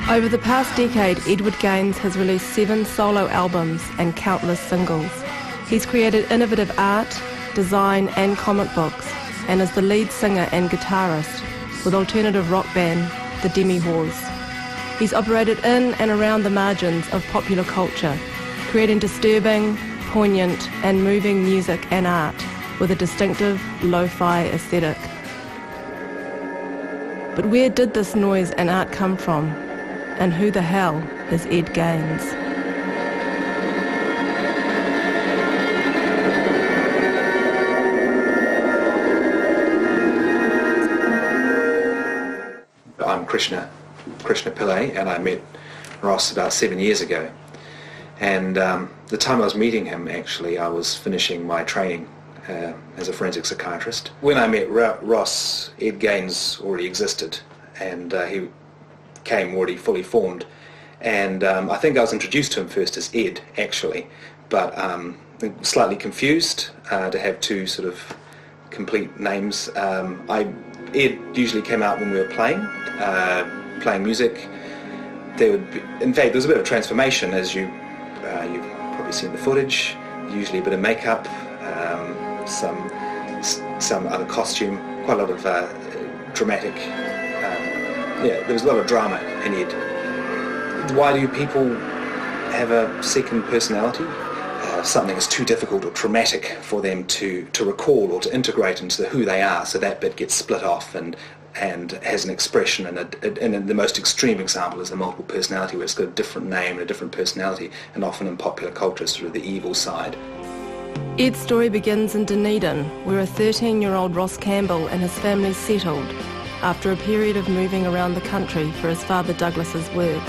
Over the past decade, Edward Gaines has released 7 solo albums and countless singles. He's created innovative art, design and comic books, and is the lead singer and guitarist with alternative rock band The Demi-Whores. He's operated in and around the margins of popular culture, creating disturbing, poignant and moving music and art with a distinctive lo-fi aesthetic. But where did this noise and art come from? And who the hell is Ed Gaines? I'm Krishna Pillai, and I met Ross about 7 years ago. And the time I was meeting him, actually, I was finishing my training as a forensic psychiatrist. When I met Ross, Ed Gaines already existed, and he came already fully formed. And I think I was introduced to him first as Ed, actually, but slightly confused to have two sort of complete names. Ed usually came out when we were playing music. In fact, there was a bit of transformation, as you've probably seen the footage. Usually a bit of makeup, some other costume, quite a lot of dramatic. There was a lot of drama in Ed. Why do people have a second personality? Something is too difficult or traumatic for them to recall or to integrate into who they are, so that bit gets split off and has an expression, and the most extreme example is the multiple personality, where it's got a different name and a different personality, and often in popular culture sort of the evil side. Ed's story begins in Dunedin, where a 13-year-old Ross Campbell and his family settled after a period of moving around the country for his father Douglas's work.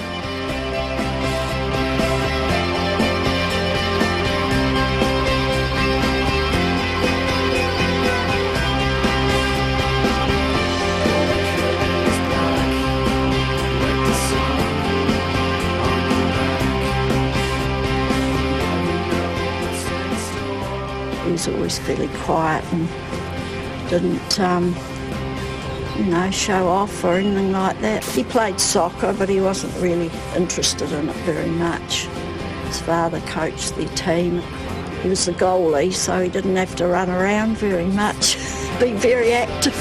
He was always fairly quiet and didn't, show off or anything like that. He played soccer, but he wasn't really interested in it very much. His father coached their team. He was the goalie, so he didn't have to run around very much, be very active.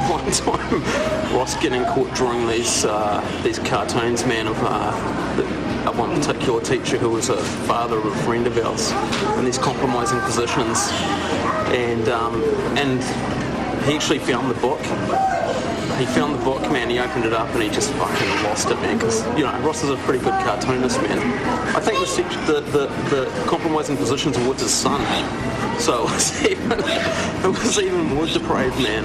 One time, Ross getting caught drawing these cartoons, man, of one particular teacher who was a father of a friend of ours, in these compromising positions, and he actually found the book. He found the book, man. He opened it up and he just fucking lost it, man. Because Ross is a pretty good cartoonist, man. I think the compromising positions were with his son. So it was even more depraved, man.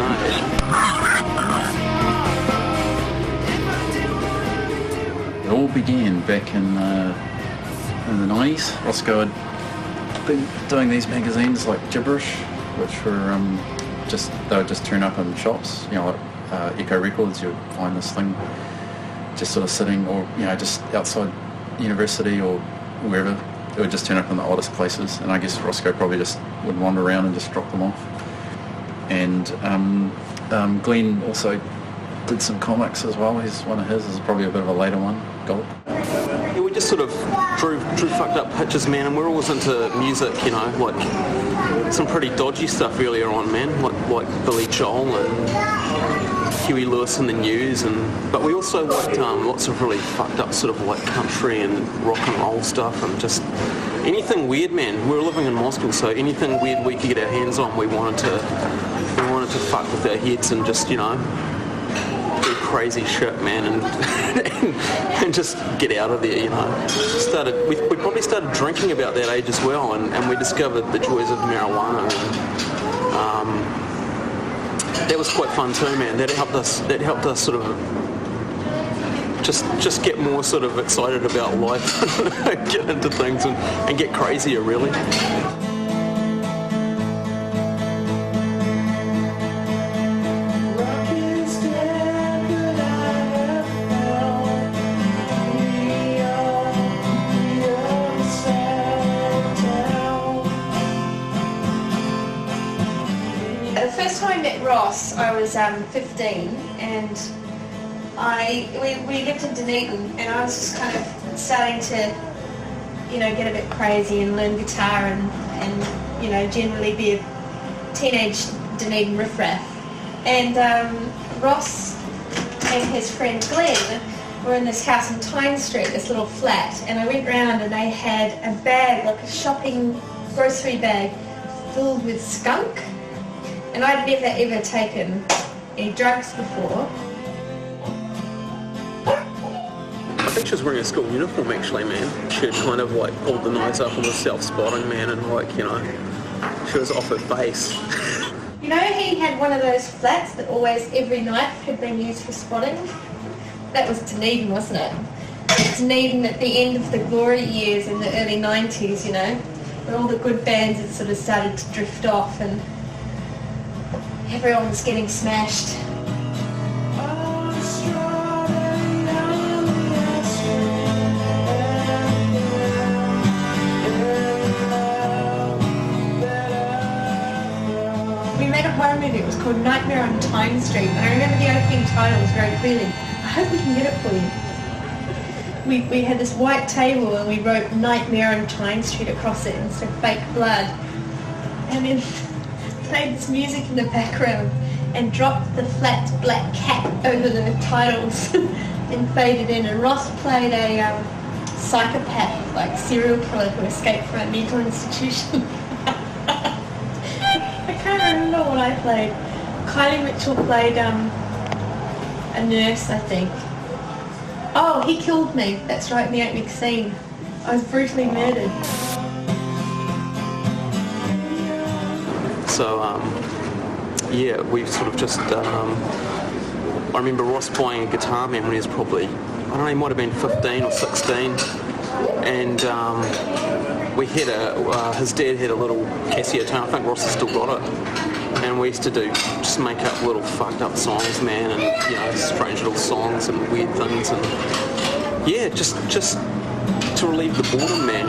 It all began back in the 90s. Roscoe had been doing these magazines like Gibberish, which were they would just turn up in shops, like Echo Records. You would find this thing just sort of sitting, or just outside university or wherever. It would just turn up in the oddest places, and I guess Roscoe probably just would wander around and just drop them off. And Glenn also did some comics as well. One of his is probably a bit of a later one, Gulp. Yeah, we just sort of drew fucked up pictures, man, and we're always into music, like some pretty dodgy stuff earlier on, man, like Billy Joel and Huey Lewis and the News, but we also liked lots of really fucked up sort of like country and rock and roll stuff, and just anything weird, man. We were living in Moscow, so anything weird we could get our hands on, we wanted to fuck with our heads and just do crazy shit, man, and just get out of there, We probably started drinking about that age as well, and we discovered the joys of marijuana. That was quite fun too, man. That helped us sort of just get more sort of excited about life, get into things and get crazier, really. Ross, I was 15, and we lived in Dunedin, and I was just kind of starting to, get a bit crazy and learn guitar and generally be a teenage Dunedin riffraff. And Ross and his friend Glenn were in this house in Tyne Street, this little flat, and I went round and they had a bag, like a shopping grocery bag, filled with skunk. And I'd never ever taken any drugs before. I think she was wearing a school uniform actually, man. She'd kind of like pulled the nose up and was self-spotting, man, and she was off her face. He had one of those flats that always, every night, had been used for spotting. That was Dunedin, wasn't it? Dunedin at the end of the glory years in the early 90s, when all the good bands had sort of started to drift off and everyone was getting smashed. We made a horror movie. It was called Nightmare on Tyne Street. And I remember the opening titles very clearly. I hope we can get it for you. We had this white table and we wrote Nightmare on Tyne Street across it in some fake blood. And then played this music in the background and dropped the flat black cap over the titles and faded in. And Ross played a psychopath, like serial killer who escaped from a mental institution. I can't remember what I played. Kylie Mitchell played a nurse, I think. Oh, he killed me. That's right, in the opening scene. I was brutally murdered. So, we sort of just, I remember Ross buying a guitar, man, when he was probably, he might have been 15 or 16. And we had his dad had a little Casio tone, I think Ross has still got it. And we used to just make up little fucked up songs, man, and, strange little songs and weird things. And, just to relieve the boredom, man,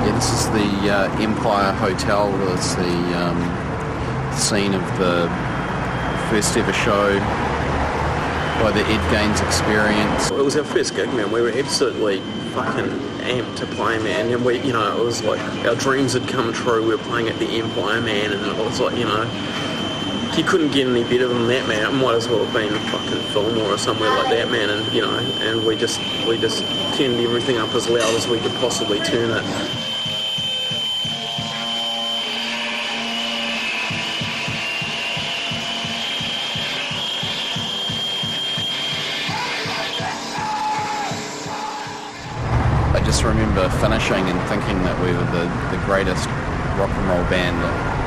This is the Empire Hotel. It's the scene of the first ever show by the Ed Gaines Experience. It was our first gig, man. We were absolutely fucking amped to play, man. And we, it was like our dreams had come true. We were playing at the Empire, man, and it was like, you couldn't get any better than that, man. It might as well have been fucking Fillmore or somewhere like that, man. And and we just turned everything up as loud as we could possibly turn it. I just remember finishing and thinking that we were the greatest rock and roll band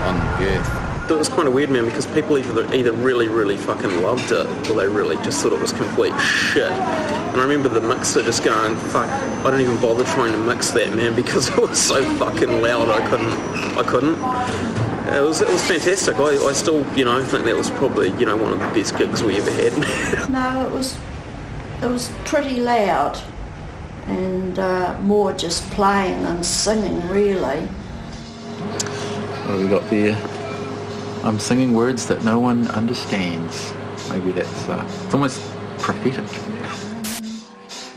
on earth. It was kind of weird, man, because people either really, really fucking loved it, or they really just thought it was complete shit. And I remember the mixer just going, fuck, I don't even bother trying to mix that, man, because it was so fucking loud, I couldn't. It was fantastic. I still, think that was probably, one of the best gigs we ever had. No, it was pretty loud and more just playing than singing, really. What have we got there? I'm singing words that no one understands. Maybe that's it's almost prophetic.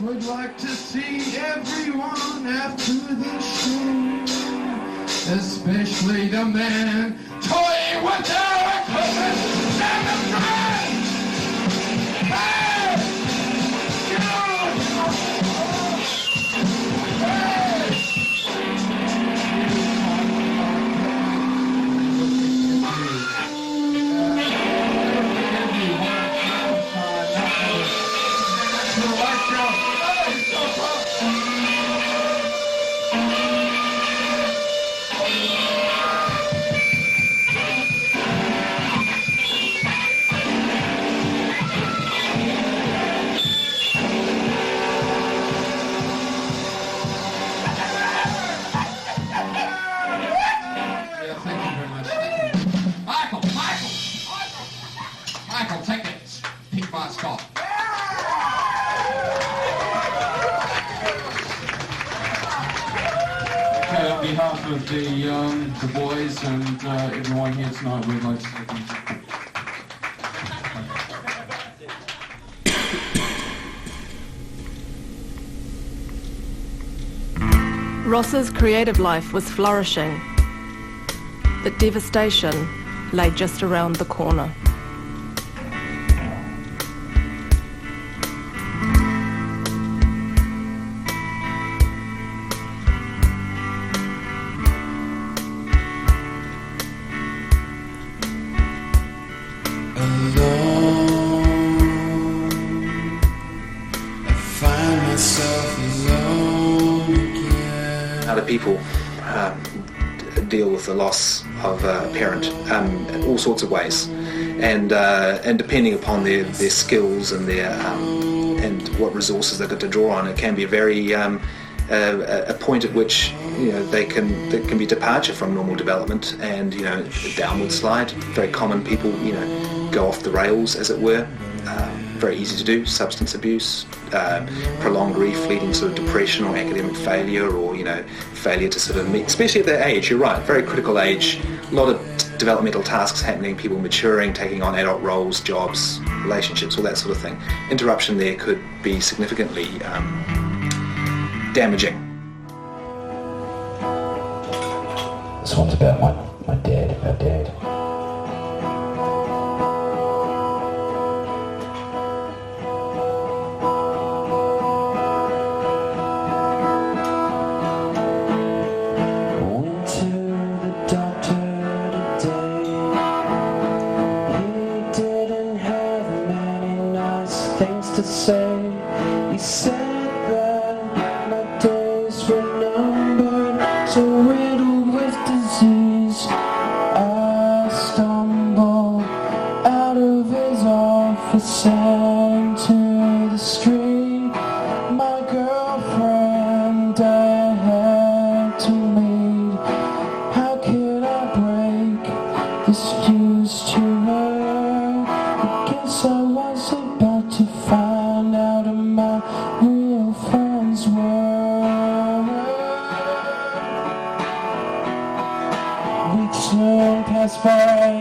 Would like to see everyone after the show, especially the man toying with their equipment and the friends. Hey! raffle tickets. Pick by Scott. Okay, on behalf of the boys and everyone here tonight, we'd like to say thank you. Ross's creative life was flourishing, but devastation lay just around the corner. Other people deal with the loss of a parent in all sorts of ways, and depending upon their skills and their and what resources they've got to draw on, it can be a very a point at which there can be departure from normal development, and a downward slide. Very common. People go off the rails, as it were. Very easy to do. Substance abuse, prolonged grief leading to depression or academic failure, or failure to sort of meet, especially at that age. You're right, very critical age. A lot of developmental tasks happening, people maturing, taking on adult roles, jobs, relationships, all that sort of thing. Interruption there could be significantly damaging. This one's about my dad, our dad. To say, he said that my days were numbered, so riddled with disease. I stumbled out of his office and to the street. My girlfriend I had to meet. How could I break this fuse to her? I guess I was about to find out who my real friends were. Weeks soon passed by,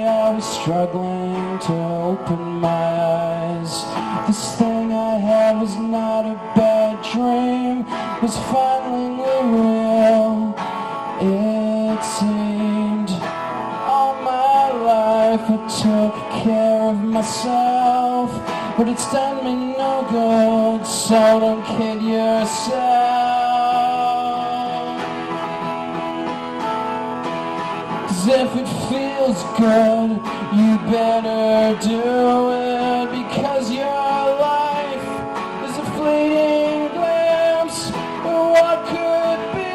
I was struggling to open my eyes. This thing I had was not a bad dream, was finally real. It seemed all my life I took care of myself, but it's done me no good, so don't kid yourself. 'Cause if it feels good, you better do it, because your life is a fleeting glimpse of what could be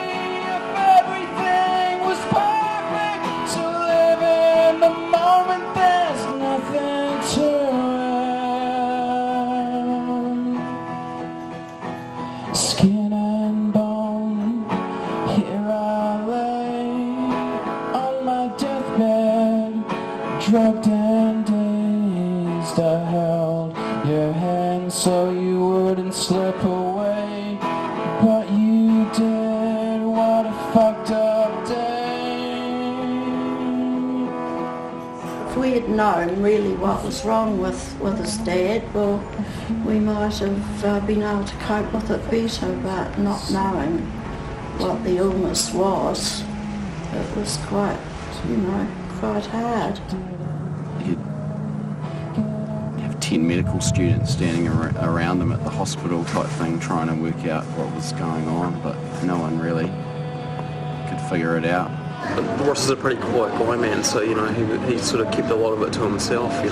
if everything was perfect. So live in the moment, there's nothing to it. Skin and bone, here I lay on my deathbed, drugged and dazed. I held your hand so you wouldn't slip away, but you did. What a fucked up day. If we had known really what was wrong with his dad, well, we might have been able to cope with it better, but not knowing what the illness was, it was quite, quite hard. You'd have 10 medical students standing around them at the hospital type thing, trying to work out what was going on, but no one really could figure it out. Ross is a pretty quiet guy, man, so he sort of kept a lot of it to himself, and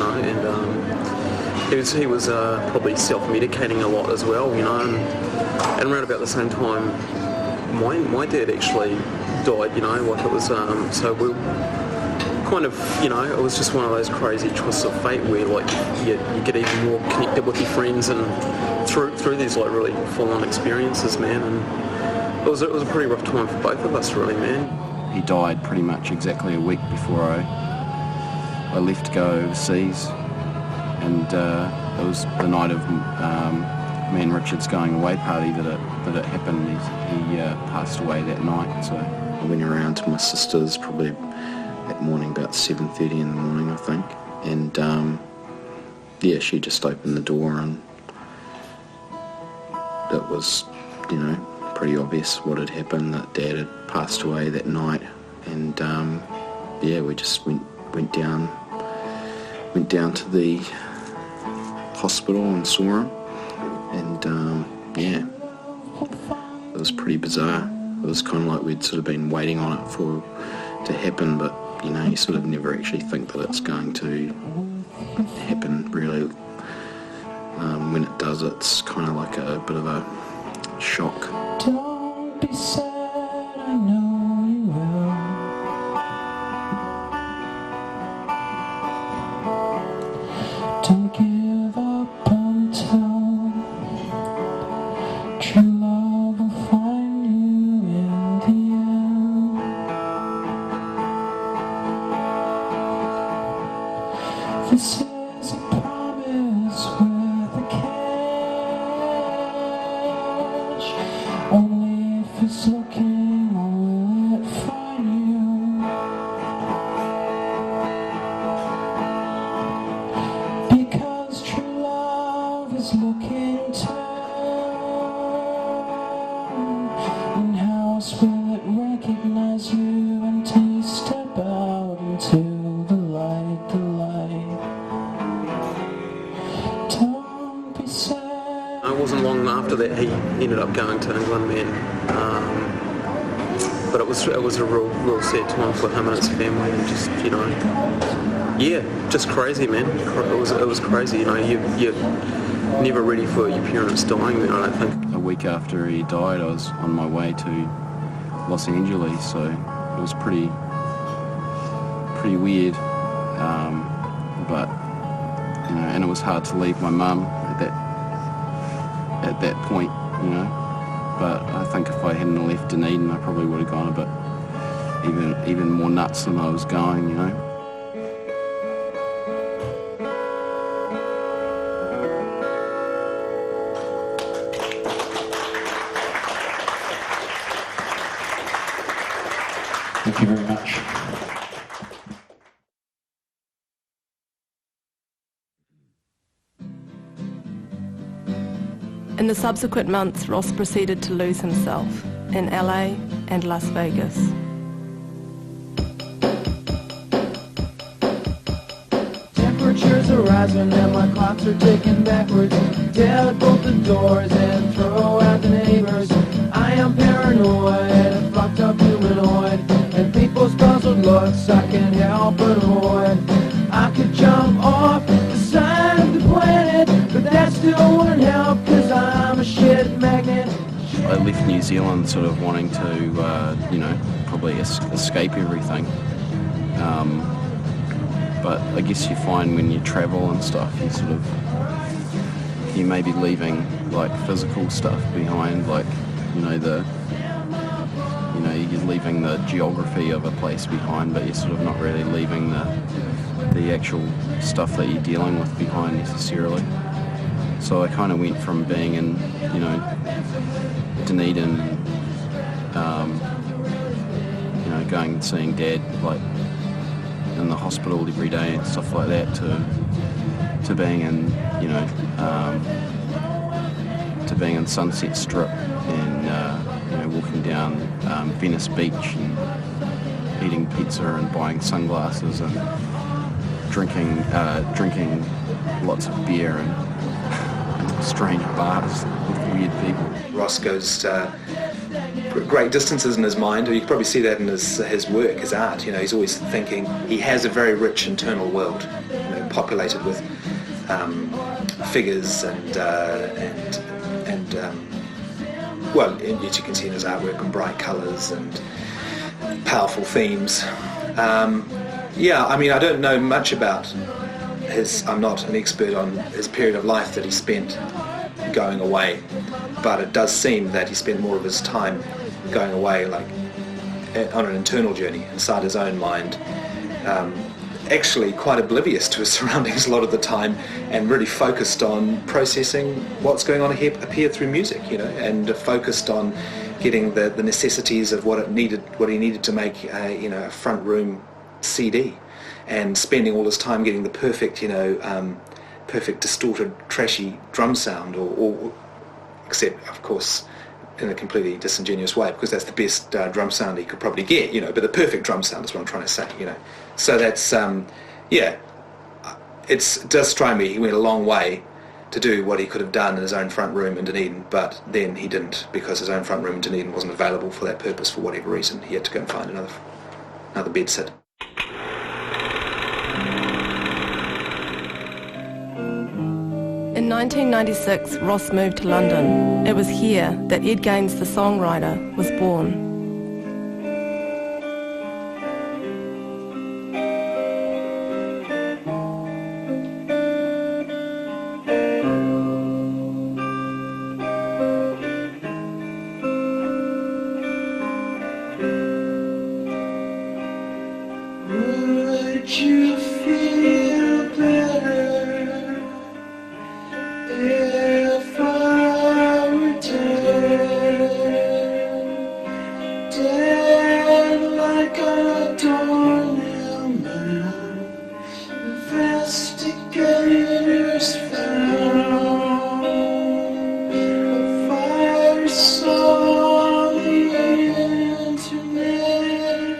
he was probably self-medicating a lot as well, and around about the same time my dad actually died, like it was so we kind of, it was just one of those crazy twists of fate where you get even more connected with your friends and through these really full-on experiences, man, and it was a pretty rough time for both of us, really, man. He died pretty much exactly a week before I left to go overseas, and it was the night of me and Richard's going away party that it happened. He passed away that night. So I went around to my sister's probably that morning about 7:30 in the morning, I think, and yeah, she just opened the door, and it was, you know, pretty obvious what had happened, that Dad had passed away that night, and yeah, we just went down to the hospital and saw him, and yeah, it was pretty bizarre. It was kind of like we'd sort of been waiting on it to happen, but you know, you sort of never actually think that it's going to happen, really. When it does, it's kind of like a bit of a shock. Don't be sad, I know you will. Don't give up until true love will find you in the end. This is a promise with a catch. Only if it's looking, will it find you? Because true love is looking too. And how else will it recognize you until you step out into the light, the light? Don't be sad. It wasn't long after that he ended up going to England, man. But it was a real sad time for him and his family, and just, you know, yeah, just crazy, man. It was crazy, you know. You're never ready for your parents dying, man, I don't think. A week after he died, I was on my way to Los Angeles, so it was pretty weird. But you know, and it was hard to leave my mum at that point, you know. But I think if I hadn't left Dunedin, I probably would have gone a bit even more nuts than I was going, you know. Thank you very much. In the subsequent months, Ross proceeded to lose himself in LA and Las Vegas. Temperatures are rising and my clocks are ticking backwards. Dad, bolt the doors and throw out the neighbors. I am paranoid, a fucked up humanoid, and people's puzzled looks I can't help but avoid. I could jump off the side of the planet, but that still wouldn't help, cause I'm a shit magnet. I left New Zealand sort of wanting to, you know, probably escape everything. But I guess you find when you travel and stuff, you may be leaving like physical stuff behind, like, you know, you're leaving the geography of a place behind, but you're sort of not really leaving the actual stuff that you're dealing with behind necessarily. So I kind of went from being in, you know, Dunedin, you know, going and seeing Dad like in the hospital every day and stuff like that, to being in, you know, to being in Sunset Strip and you know, walking down Venice Beach and eating pizza and buying sunglasses and drinking lots of beer and strange bars with weird people. Ross goes great distances in his mind. You can probably see that in his work, his art. You know, he's always thinking. He has a very rich internal world, you know, populated with figures and well, as you can see in his artwork, and bright colours and powerful themes. Yeah, I mean, I don't know much about I'm not an expert on his period of life that he spent going away, but it does seem that he spent more of his time going away, like on an internal journey inside his own mind, actually quite oblivious to his surroundings a lot of the time, and really focused on processing what's going on up here through music, and focused on getting the necessities of what he needed to make a front room CD, and spending all his time getting the perfect perfect distorted trashy drum sound, or except of course in a completely disingenuous way, because that's the best drum sound he could probably get, but the perfect drum sound is what I'm trying to say, So that's, it does strike me he went a long way to do what he could have done in his own front room in Dunedin, but then he didn't, because his own front room in Dunedin wasn't available for that purpose for whatever reason. He had to go and find another bed sit. In 1996, Ross moved to London. It was here that Ed Gaines, the songwriter, was born. Would you feel better if I were dead like a doornail man? Investigators found a virus on the internet,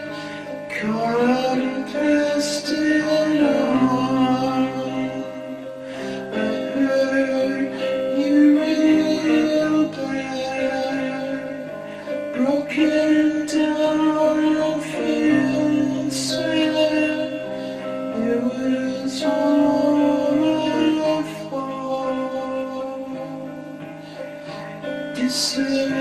caught and pasted on. I heard you real bad, broken down and feeling sad. It was all my fault. Disappeared.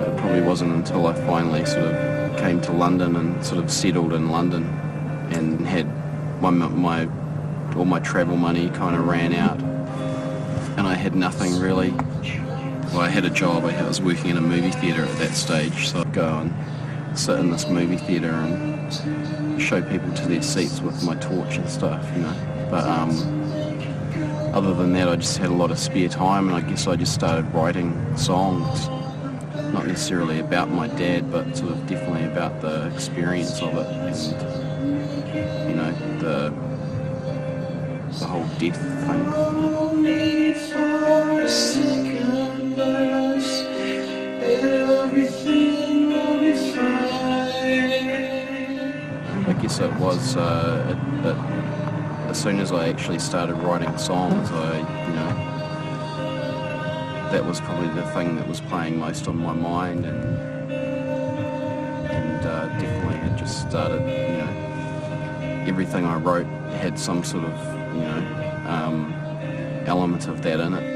It probably wasn't until I finally sort of came to London and sort of settled in London and had all my travel money kind of ran out, and I had nothing really. Well, I had a job. I was working in a movie theatre at that stage, so I'd go and sit in this movie theatre and show people to their seats with my torch and stuff, But other than that, I just had a lot of spare time, and I guess I just started writing songs, not necessarily about my dad, but sort of definitely about the experience of it, and the whole death thing. Only for a second, everything will be fine. I guess it was as soon as I actually started writing songs, that was probably the thing that was playing most on my mind, and definitely it just started, everything I wrote had some sort of, element of that in it.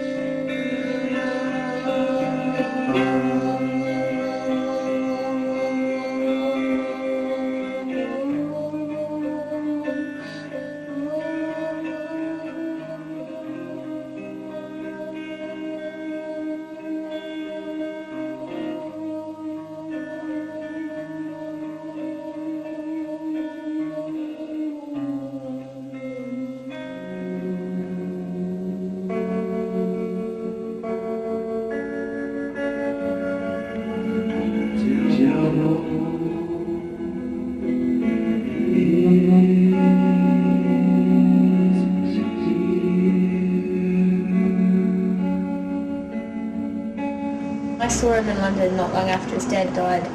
I saw him in London not long after his dad died.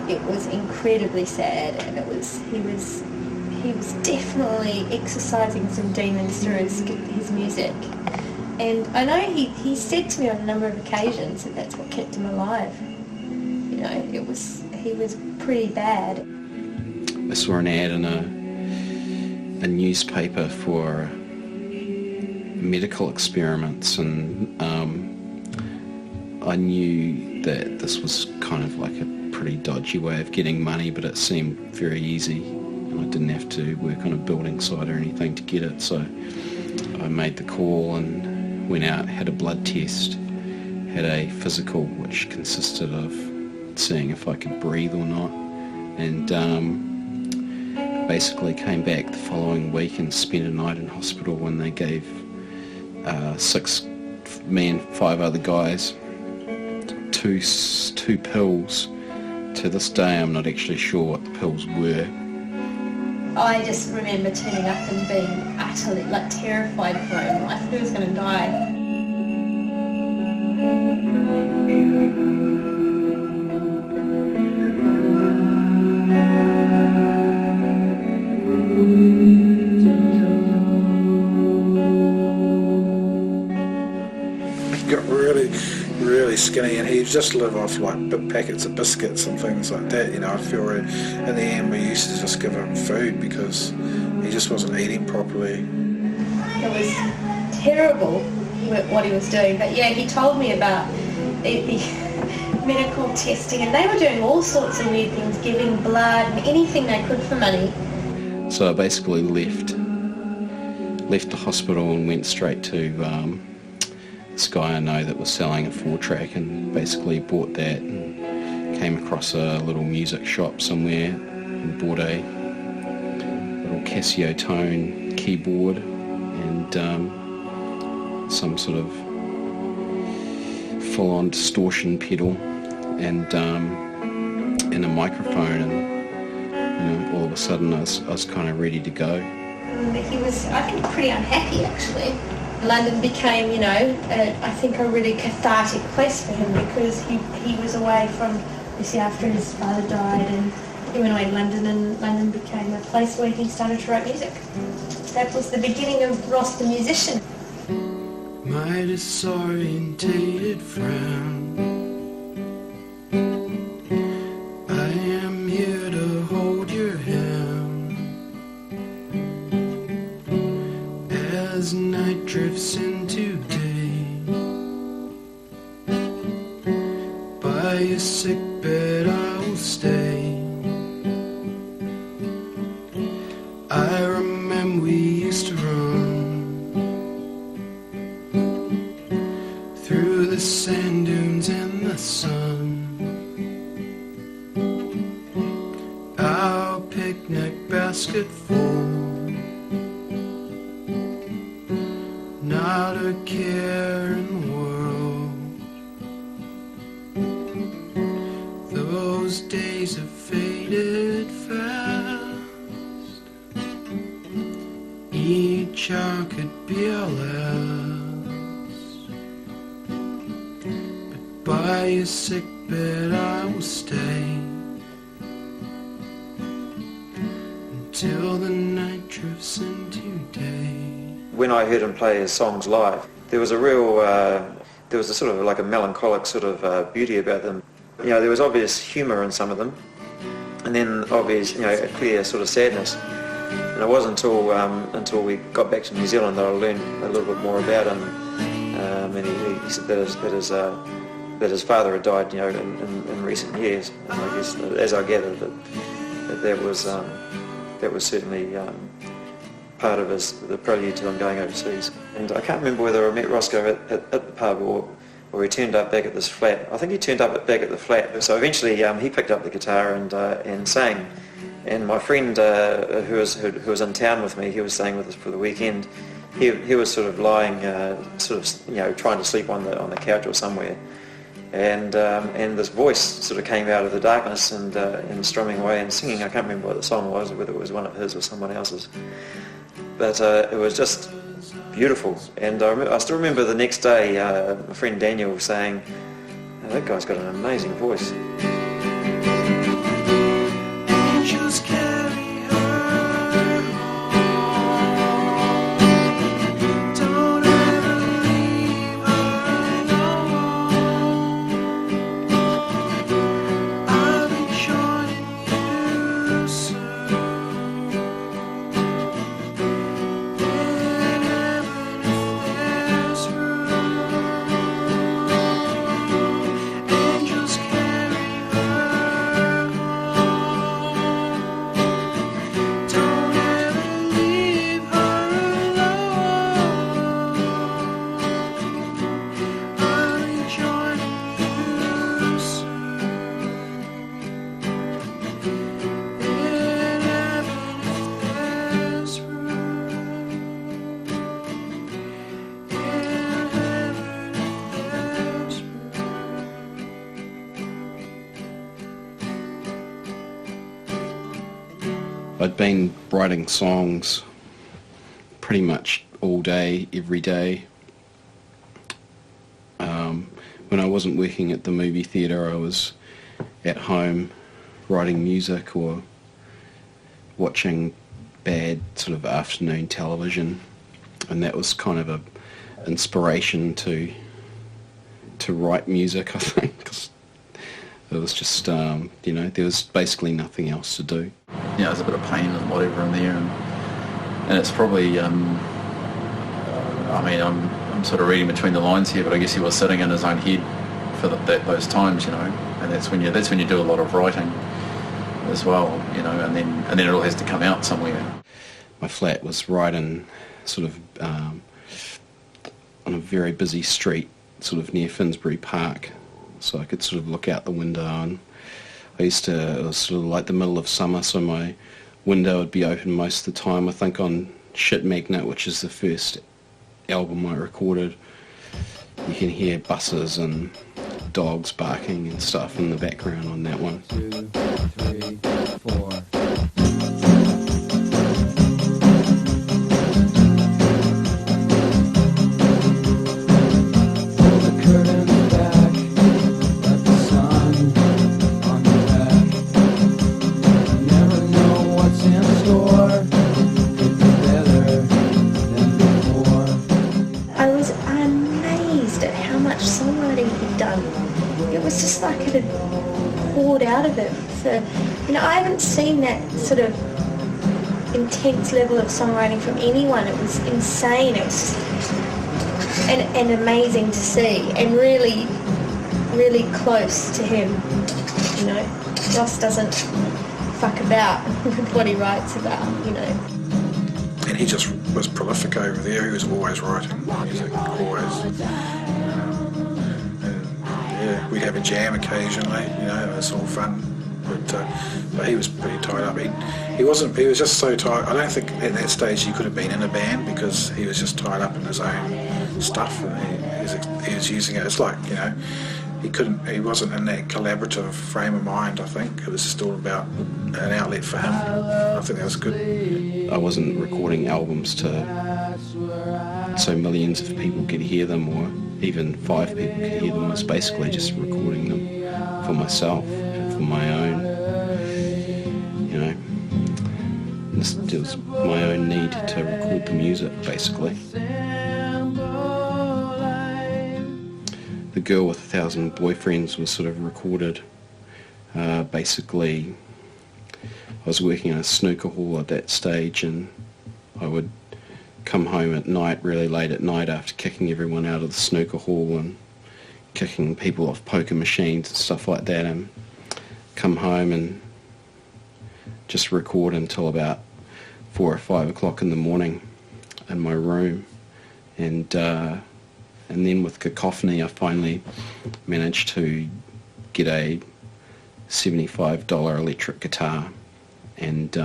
It was incredibly sad, and he was definitely exercising some demons through his music. And I know he said to me on a number of occasions that that's what kept him alive. He was pretty bad. I saw an ad in a newspaper for medical experiments, and I knew that this was kind of like a pretty dodgy way of getting money, but it seemed very easy. and I didn't have to work on a building site or anything to get it, so I made the call and went out, had a blood test, had a physical which consisted of seeing if I could breathe or not, and basically came back the following week and spent a night in hospital when they gave 6 men, 5 other guys, two pills. To this day I'm not actually sure what the pills were. I just remember turning up and being utterly terrified for my own life. I was going to die. Really skinny, and he'd just live off packets of biscuits and things like that. I feel in the end we used to just give him food because he just wasn't eating properly. It was terrible what he was doing, but yeah, he told me about the medical testing, and they were doing all sorts of weird things, giving blood and anything they could for money. So I basically left the hospital and went straight to this guy I know that was selling a 4-track, and basically bought that and came across a little music shop somewhere and bought a little Casio tone keyboard and some sort of full-on distortion pedal and a microphone, and all of a sudden I was kind of ready to go. He was, I think, pretty unhappy actually. London became, I think a really cathartic place for him because he was away from, after his father died, and he went away to London, and London became a place where he started to write music. That was the beginning of Ross the musician. My disorientated frown, I am here to hold your hand as night drifts into day. By your sick bed I will stay. I remember we used to run through the sand dunes and the sun. Our picnic basket full, not a care in the world. Those days have faded fast. Each hour could be our last. But by your sick bed I will stay until the night drifts into day. When I heard him play his songs live, there was a real, there was a sort of like a melancholic sort of beauty about them. There was obvious humour in some of them, and then obvious, a clear sort of sadness. And it wasn't until we got back to New Zealand that I learned a little bit more about him. And he said that his father had died, in recent years. And I guess, as I gathered, that was certainly part of the prelude to him going overseas. And I can't remember whether I met Roscoe at the pub or he turned up back at this flat. I think he turned up back at the flat. So eventually he picked up the guitar and sang. And my friend who was in town with me, he was staying with us for the weekend. He was sort of lying, trying to sleep on the couch or somewhere. And this voice sort of came out of the darkness and strumming away and singing. I can't remember what the song was, or whether it was one of his or someone else's. But it was just beautiful. And I still remember the next day, my friend Daniel saying, oh, that guy's got an amazing voice. I'd been writing songs pretty much all day, every day. When I wasn't working at the movie theatre, I was at home writing music or watching bad sort of afternoon television, and that was kind of a inspiration to write music, I think, 'cause it was just, you know, there was basically nothing else to do. Yeah, there's a bit of pain and whatever in there, and it's probably, I mean, I'm sort of reading between the lines here, but I guess he was sitting in his own head for those times, you know, and that's when you do a lot of writing as well, you know, and then it all has to come out somewhere. My flat was right in sort of on a very busy street, sort of near Finsbury Park, so I could sort of look out the window, and it was sort of like the middle of summer, so my window would be open most of the time. I think on Shit Magnet, which is the first album I recorded, you can hear buses and dogs barking and stuff in the background on that one. 2, 3, 4. Out of it. So, you know, I haven't seen that sort of intense level of songwriting from anyone. It was insane. It was just and amazing to see, and really, really close to him. You know, Ross doesn't fuck about with what he writes about, you know. And he just was prolific over there. He was always writing music, always. Yeah, we'd have a jam occasionally, you know, it was all fun, but he was pretty tied up. He was just so tied. I don't think at that stage he could have been in a band, because he was just tied up in his own stuff, and he was using it. It's like, you know, he wasn't in that collaborative frame of mind. I think it was just all about an outlet for him. I think that was good. I wasn't recording albums so millions of people could hear them, or even 5 people could hear them. I was basically just recording them for myself, for my own, you know, it was my own need to record the music, basically. The Girl with 1,000 Boyfriends was sort of recorded, basically, I was working in a snooker hall at that stage, and I would come home at night, really late at night, after kicking everyone out of the snooker hall and kicking people off poker machines and stuff like that, and come home and just record until about 4 or 5 o'clock in the morning in my room. And then with Cacophony, I finally managed to get a $75 electric guitar and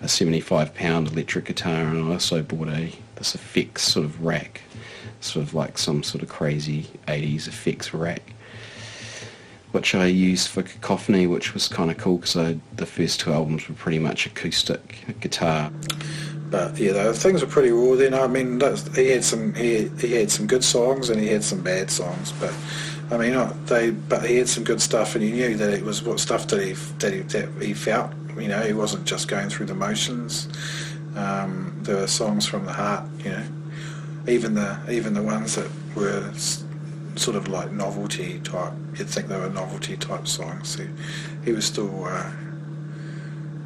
a 75-pound electric guitar, and I also bought this effects sort of rack, sort of like some sort of crazy 80s effects rack, which I used for Cacophony, which was kind of cool, because the first 2 albums were pretty much acoustic guitar. But yeah, things were pretty raw then. I mean, he had some good songs and he had some bad songs, but I mean, but he had some good stuff, and he knew that it was what stuff that he felt. You know, he wasn't just going through the motions. There were songs from the heart. You know, even the ones that were sort of like novelty type. You'd think they were novelty type songs. He was still,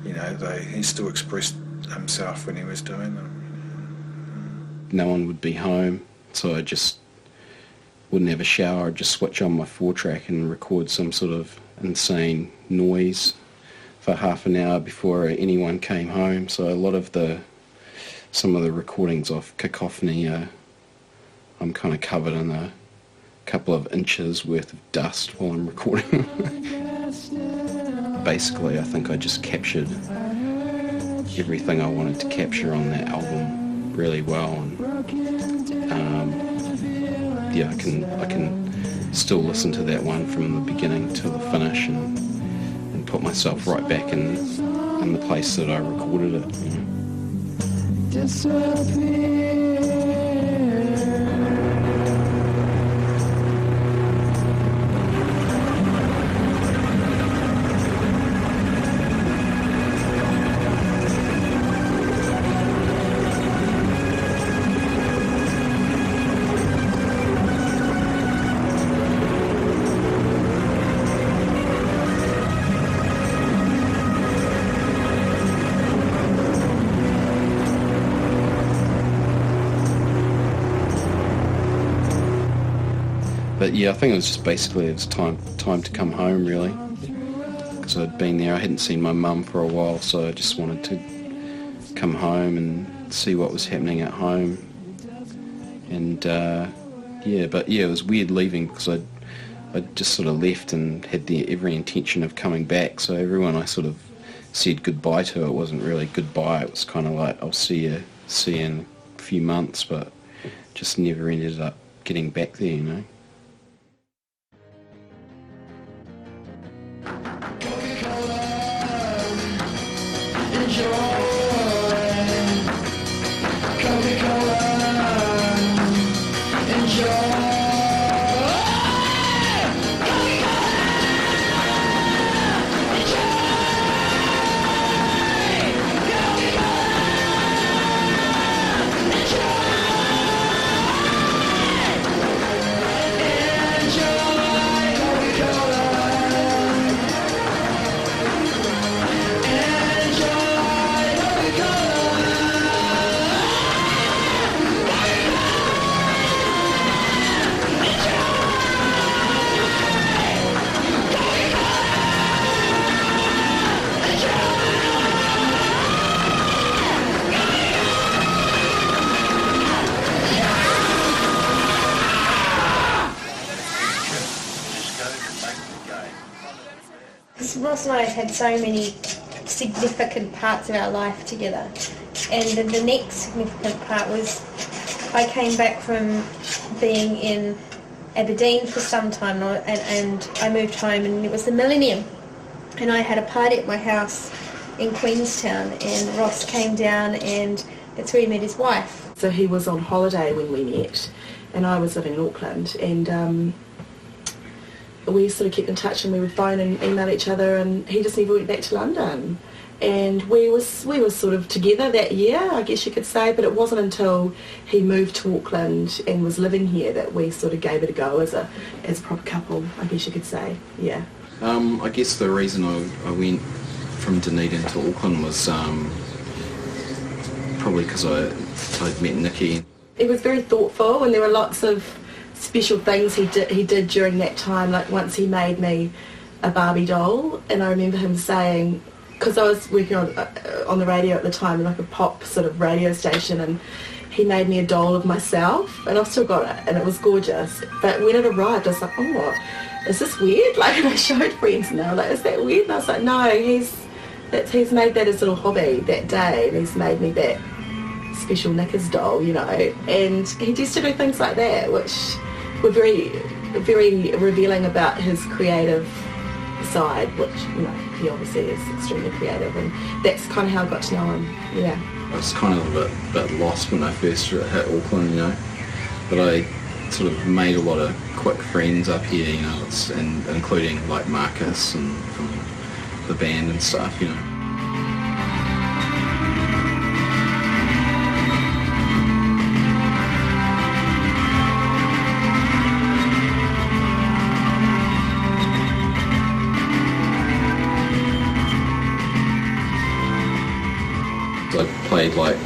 you know, he still expressed himself when he was doing them. No one would be home, so I just wouldn't have a shower. I'd just switch on my 4-track and record some sort of insane noise for half an hour before anyone came home. So a lot of some of the recordings of Cacophony, I'm kind of covered in a couple of inches worth of dust while I'm recording. Basically, I think I just captured everything I wanted to capture on that album really well, and yeah, I can still listen to that one from the beginning to the finish and put myself right back in and the place that I recorded it. But yeah, I think it was just basically it was time to come home really, because I'd been there. I hadn't seen my mum for a while, so I just wanted to come home and see what was happening at home. And it was weird leaving because I'd just sort of left and had every intention of coming back. So everyone I sort of said goodbye to, it wasn't really goodbye. It was kind of like I'll see you in a few months, but just never ended up getting back there, you know. Ross and I had so many significant parts of our life together, and the next significant part was I came back from being in Aberdeen for some time, and I moved home, and it was the millennium, and I had a party at my house in Queenstown, and Ross came down, and that's where he met his wife. So he was on holiday when we met, and I was living in Auckland, and we sort of kept in touch, and we would phone and email each other, and he just never went back to London. And we were sort of together that year, I guess you could say, but it wasn't until he moved to Auckland and was living here that we sort of gave it a go as a proper couple, I guess you could say, yeah. I guess the reason I went from Dunedin to Auckland was probably because I'd met Nikki. He was very thoughtful, and there were lots of special things he did during that time. Like once he made me a Barbie doll, and I remember him saying, because I was working on the radio at the time, like a pop sort of radio station, and he made me a doll of myself, and I've still got it, and it was gorgeous. But when it arrived, I was like, oh, is this weird? Like, and I showed friends, and they were like, is that weird? And I was like, no, he's made that his little hobby that day, and he's made me that special Knickers doll, you know. And he used to do things like that, which were very, very revealing about his creative side, which, you know, he obviously is extremely creative, and that's kind of how I got to know him, yeah. I was kind of a bit lost when I first hit Auckland, you know, but I sort of made a lot of quick friends up here, you know, and including like Marcus and from the band and stuff, you know. I played like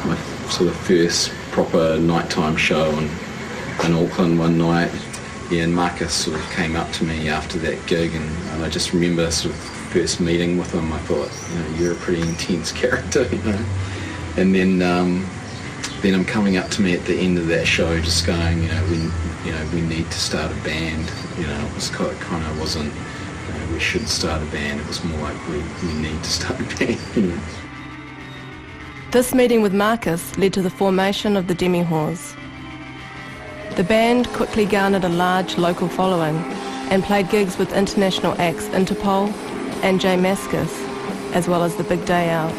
my sort of first proper nighttime show in Auckland one night. Yeah, and Marcus sort of came up to me after that gig, and I just remember sort of first meeting with him, I thought, you know, you're a pretty intense character, you know. And then him coming up to me at the end of that show, just going, we need to start a band. You know, it was kind of wasn't, you know, we should start a band. It was more like we need to start a band. You know. This meeting with Marcus led to the formation of the Demi-Whores. The band quickly garnered a large local following and played gigs with international acts Interpol and J Mascis, as well as the big day out.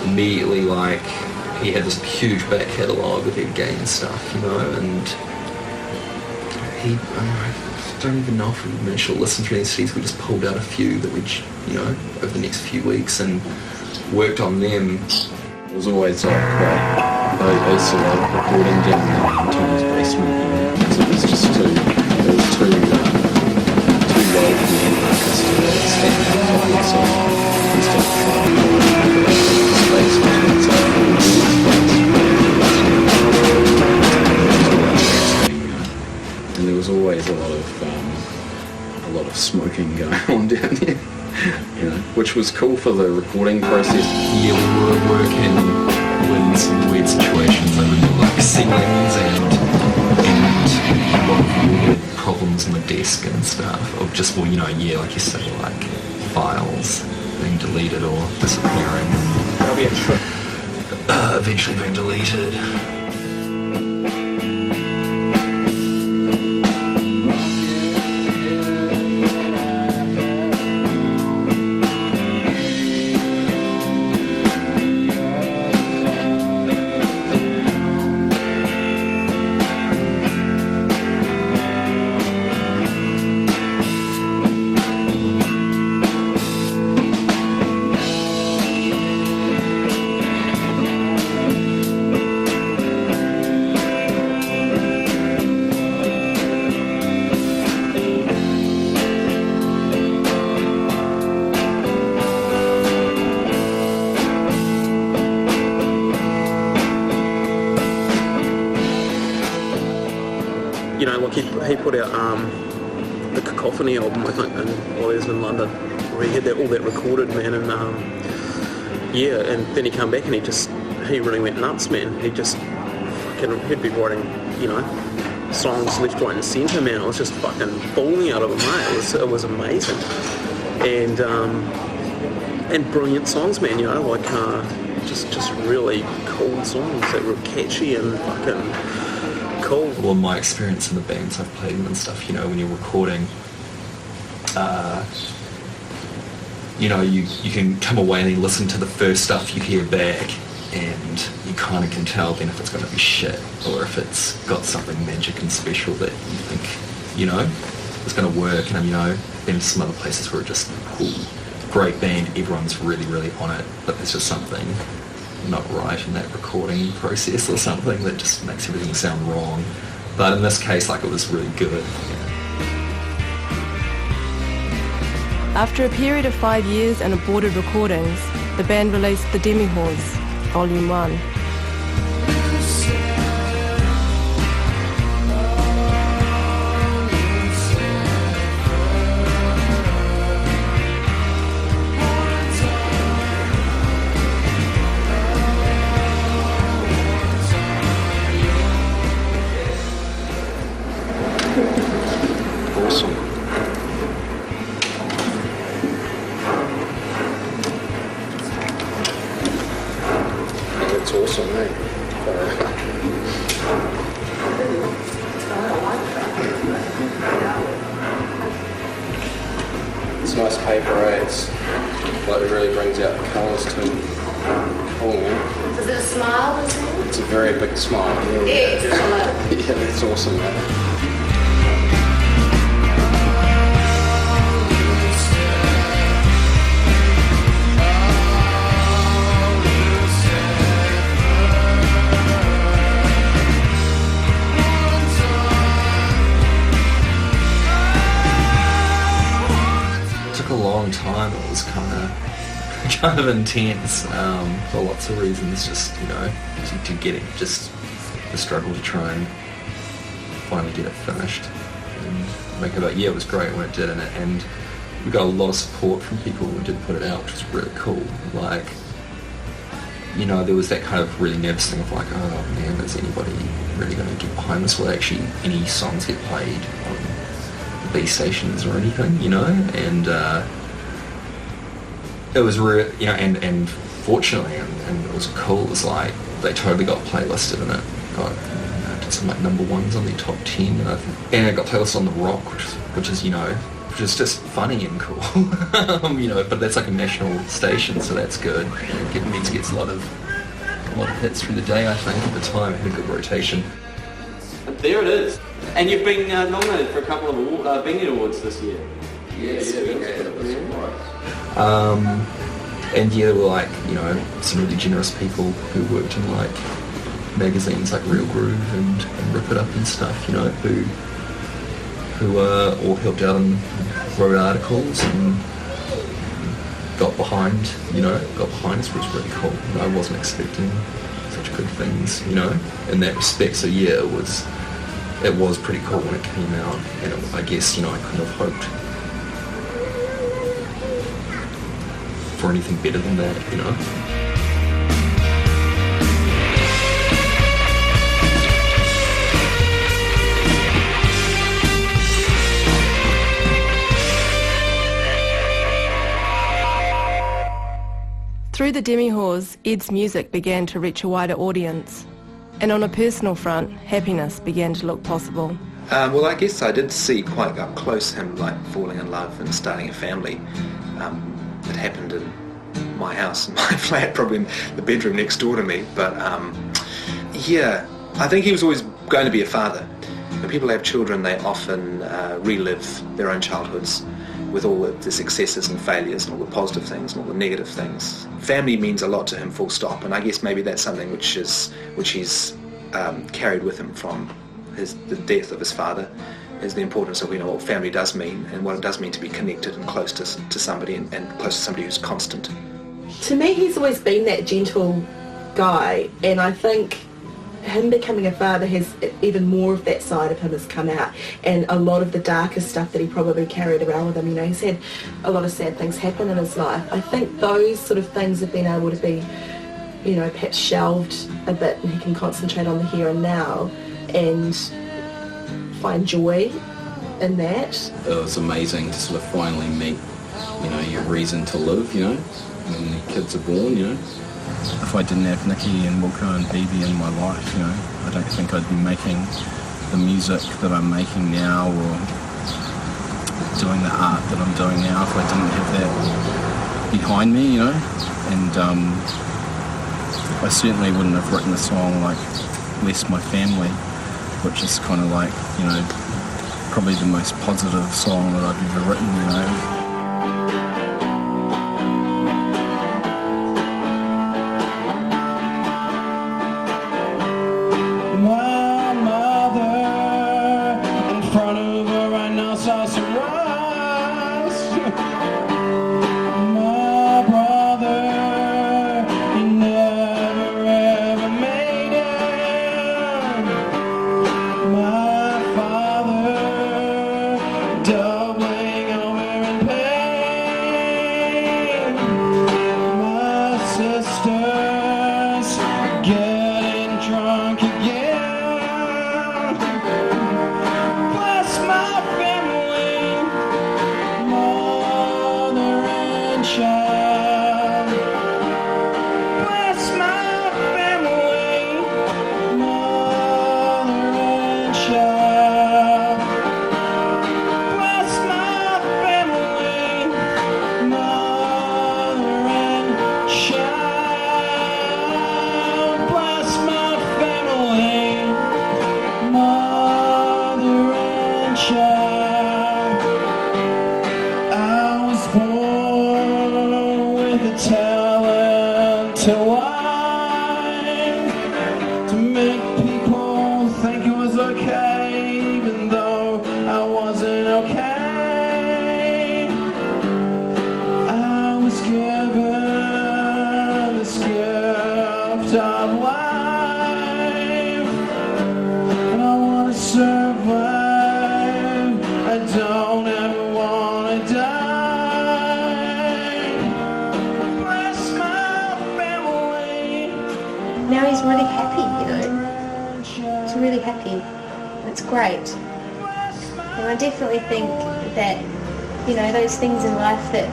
Immediately, like, he had this huge back catalogue of Ed Gaines stuff, you know, and I don't even know if we managed to listen to any CDs. We just pulled out a few that we, you know, over the next few weeks and worked on them. It was always like, I used to like recording down in Tony's basement, because it was just too well for me and Marcus to stand up on the song instead of trying to space between and there was always a lot of smoking going on down here, you know, which was cool for the recording process. Yeah, we were working in some weird situations, like ceilings and a lot of weird problems on the desk and stuff, of just, well, you know, yeah, like you say, like files being deleted or disappearing. That'll be a trip. Eventually being deleted. You know, like he put out the Cacophony album, I think, while he was in London, where he had all that recorded, man, and yeah, and then he came back and he really went nuts, man. He'd be writing, you know, songs left, right and centre, man. I was just fucking bawling out of him, mate. It was amazing. And brilliant songs, man, you know, like just really cool songs that were catchy and fucking cool. Well, my experience in the bands I've played in and stuff, you know, when you're recording, you know, you can come away and then listen to the first stuff you hear back, and you kind of can tell then if it's going to be shit or if it's got something magic and special that you think, you know, is going to work. And, you know, then some other places where it just, great band, everyone's really, really on it, but there's just something not right in that recording process or something that just makes everything sound wrong. But in this case, like, it was really good. After a period of 5 years and aborted recordings, the band released The Demi-Horse, Volume 1. Awesome. That's awesome, eh? It's nice paper, eh? It's like it really brings out the colours too. Cool, man. Is it a smile? It's a very big smile. Yeah, excellent. Yeah, that's awesome, man. A kind of intense for lots of reasons. Just to get it, just the struggle to try and finally get it finished and make it out. Yeah, it was great when it did, and we got a lot of support from people when we did put it out, which was really cool. Like, there was that kind of really nervous thing of like, oh man, is anybody really going to get behind this? Will actually any songs get played on the B stations or anything, And it was and fortunately, and it was cool. It was like they totally got playlisted, and it got did some like number ones on the top 10, and it got playlisted on the Rock, which is just funny and cool. But that's like a national station, so that's good. It means gets a lot of hits through the day. I think at the time it had a good rotation. And there it is. And you've been nominated for a couple of Beanie Awards this year. Yes, we had. And yeah, there were like some really generous people who worked in like magazines like Real Groove and Rip It Up and stuff. Who all helped out and wrote articles and got behind us, which was really cool. I wasn't expecting such good things, in that respect. So yeah, it was pretty cool when it came out, and I guess, I couldn't have hoped for anything better than that, Through the Demi-Whores, Ed's music began to reach a wider audience, and on a personal front, happiness began to look possible. Well, I guess I did see quite up close him like falling in love and starting a family. It happened in my house, in my flat, probably in the bedroom next door to me. But yeah, I think he was always going to be a father. When people have children, they often relive their own childhoods with all the successes and failures and all the positive things and all the negative things. Family means a lot to him, full stop, and I guess maybe that's something which he's carried with him from the death of his father, is the importance of what family does mean and what it does mean to be connected and close to somebody and close to somebody who's constant. To me, he's always been that gentle guy, and I think him becoming a father has even more of that side of him has come out, and a lot of the darker stuff that he probably carried around with him. He's had a lot of sad things happen in his life. I think those sort of things have been able to be, perhaps shelved a bit, and he can concentrate on the here and now and find joy in that. It was amazing to sort of finally meet, your reason to live, when the kids are born, If I didn't have Nikki and Wilco and Bibi in my life, I don't think I'd be making the music that I'm making now or doing the art that I'm doing now if I didn't have that behind me, And I certainly wouldn't have written a song like Bless My Family, which is kind of like, probably the most positive song that I've ever written, My mother, in front of her I now saw some rust. My brother, he never ever made it. My father, doubling over in pain. now he's really happy, you know. He's really happy. It's great. And I definitely think that, you know, those things in life that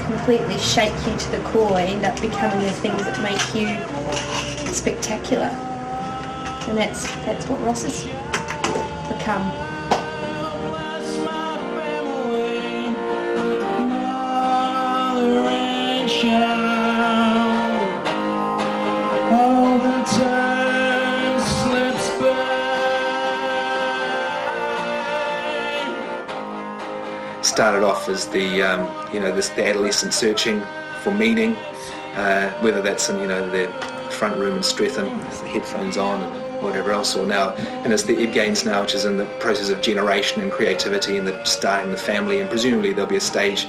completely shake you to the core end up becoming the things that make you spectacular. And that's what Ross has become. Started off as the adolescent searching for meaning, whether that's in the front room in Streatham with the headphones on and whatever else, or now, and it's the Ed Gaines now, which is in the process of generation and creativity and the starting the family, and presumably there'll be a stage,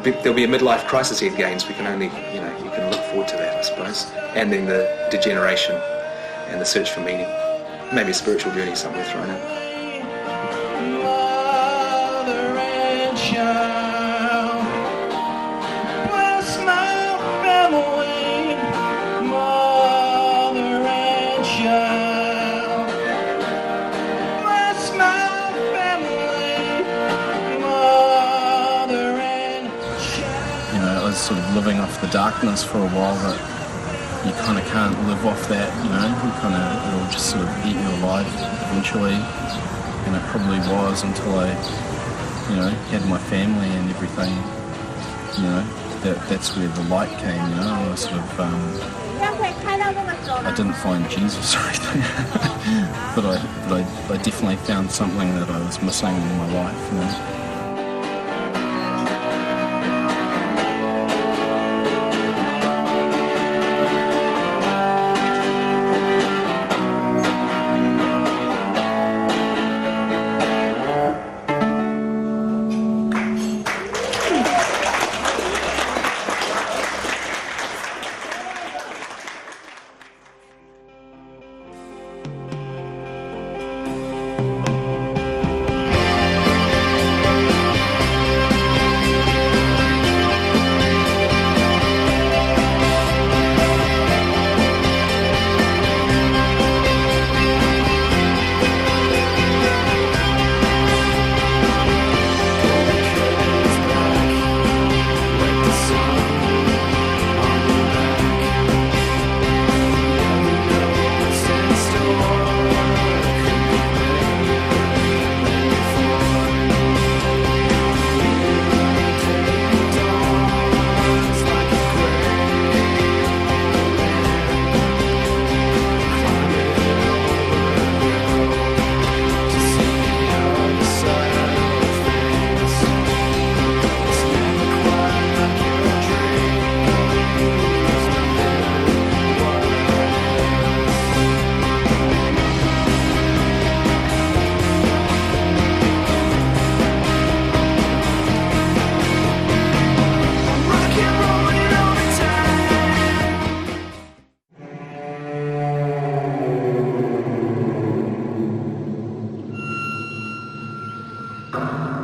there'll be a midlife crisis Ed Gaines. We can only, you can look forward to that, I suppose, and then the degeneration and the search for meaning, maybe a spiritual journey somewhere thrown in. Sort of living off the darkness for a while, but you kind of can't live off that, it'll just sort of eat you alive eventually, and it probably was until I, had my family and everything, that's where the light came, I was sort of, I didn't find Jesus or anything, but I definitely found something that I was missing in my life, Bye.